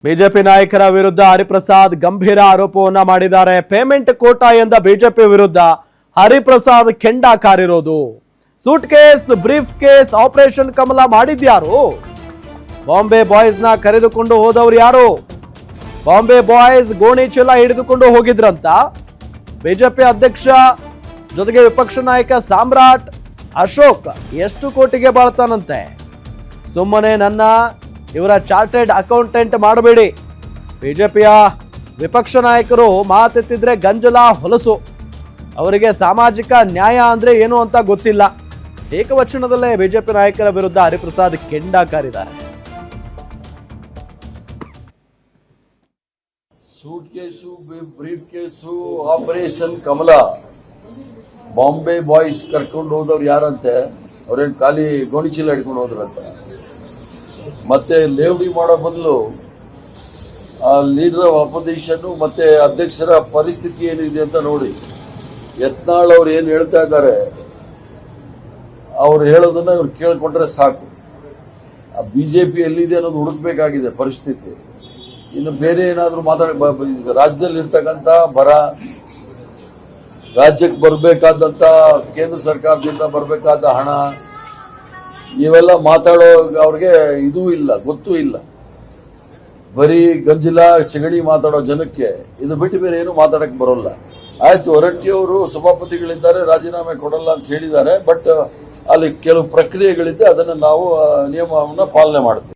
BJP ನಾಯಕರ ವಿರುದ್ಧ ಹರಿಪ್ರಸಾದ್ ಗಂಭೀರ ಆರೋಪವನ್ನ ಮಾಡಿದ್ದಾರೆ. ಪೇಮೆಂಟ್ ಕೋಟಾ ಎಂದ ಬಿಜೆಪಿ ವಿರುದ್ಧ ಹರಿಪ್ರಸಾದ್ ಕೆಂಡ ಕಾರಿರೋದು. Suitcase briefcase operation Kamala ಮಾಡಿದ್ಯಾರು? ಬಾಂಬೆ ಬಾಯ್ಸ್ ನ ಕರೆದುಕೊಂಡು ಹೋದವರು ಯಾರು? ಬಾಂಬೆ ಬಾಯ್ಸ್ ಗೋಣಿ ಚೀಲ ಹಿಡಿದುಕೊಂಡು ಹೋಗಿದ್ರಂತ. ಬಿಜೆಪಿ ಅಧ್ಯಕ್ಷ ಜೊತೆಗೆ ವಿಪಕ್ಷ ನಾಯಕ ಸಾಮ್ರಾಟ್ ಅಶೋಕ್ ಎಷ್ಟು ಕೋಟಿಗೆ ಬಾಳ್ತಾನಂತೆ. ಸುಮ್ಮನೆ ನನ್ನ ಇವರ ಚಾರ್ಟೆಡ್ ಅಕೌಂಟೆಂಟ್ ಮಾಡಬೇಡಿ. ಬಿಜೆಪಿಯ ವಿಪಕ್ಷ ನಾಯಕರು ಮಾತೆತ್ತಿದ್ರೆ ಗಂಜಲ ಹೊಲಸು. ಅವರಿಗೆ ಸಾಮಾಜಿಕ ನ್ಯಾಯ ಅಂದ್ರೆ ಏನು ಅಂತ ಗೊತ್ತಿಲ್ಲ. ಏಕವಚನದಲ್ಲೇ ಬಿಜೆಪಿ ನಾಯಕರ ವಿರುದ್ಧ ಹರಿಪ್ರಸಾದ್ ಕೆಂಡ ಕಾರಿದ್ದಾರೆ. Suitcase briefcase operation Kamala. Bombay boys ಕರ್ಕೊಂಡು ಹೋದವ್ರು ಯಾರಂತೆ? ಅವ್ರೇನು ಖಾಲಿ ಗೋಣಿಚೀಲ ಹಿಡ್ಕೊಂಡು ಹೋದ್ರಂತ. ಮತ್ತೆ ಲೇವಡಿ ಮಾಡೋ ಬದಲು ಲೀಡರ್ ಆಫ್ ಅಪೋಸಿಷನ್ ಮತ್ತೆ ಅಧ್ಯಕ್ಷರ ಪರಿಸ್ಥಿತಿ ಏನಿದೆ ಅಂತ ನೋಡಿ. ಯತ್ನಾಳ್ ಅವ್ರು ಏನು ಹೇಳ್ತಾ ಇದ್ದಾರೆ, ಅವ್ರು ಹೇಳೋದನ್ನ ಇವ್ರು ಕೇಳ್ಕೊಂಡ್ರೆ ಸಾಕು. ಆ ಬಿಜೆಪಿ ಎಲ್ಲಿದೆ ಅನ್ನೋದು ಹುಡುಕ್ಬೇಕಾಗಿದೆ ಪರಿಸ್ಥಿತಿ. ಇನ್ನು ಬೇರೆ ಏನಾದ್ರು ರಾಜ್ಯದಲ್ಲಿ ಇರ್ತಕ್ಕಂಥ ಬರ, ರಾಜ್ಯಕ್ಕೆ ಬರಬೇಕಾದಂತ ಕೇಂದ್ರ ಸರ್ಕಾರದಿಂದ ಬರಬೇಕಾದ ಹಣ, ಇವೆಲ್ಲ ಮಾತಾಡೋ ಅವ್ರಿಗೆ ಇದೂ ಇಲ್ಲ, ಗೊತ್ತೂ ಇಲ್ಲ. ಬರೀ ಗಂಜಲ ಸೆಗಣಿ ಮಾತಾಡೋ ಜನಕ್ಕೆ ಇದು ಬಿಟ್ಟು ಬೇರೆ ಏನು ಮಾತಾಡಕ್ ಬರೋಲ್ಲ. ಆಯ್ತು, ಹೊರಟ್ಟಿಯವರು ಸಭಾಪತಿಗಳಿದ್ದಾರೆ, ರಾಜೀನಾಮೆ ಕೊಡಲ್ಲ ಅಂತ ಹೇಳಿದ್ದಾರೆ. ಬಟ್ ಅಲ್ಲಿ ಕೆಲವು ಪ್ರಕ್ರಿಯೆಗಳಿದೆ, ಅದನ್ನು ನಾವು ನಿಯಮವನ್ನು ಪಾಲನೆ ಮಾಡ್ತೀವಿ.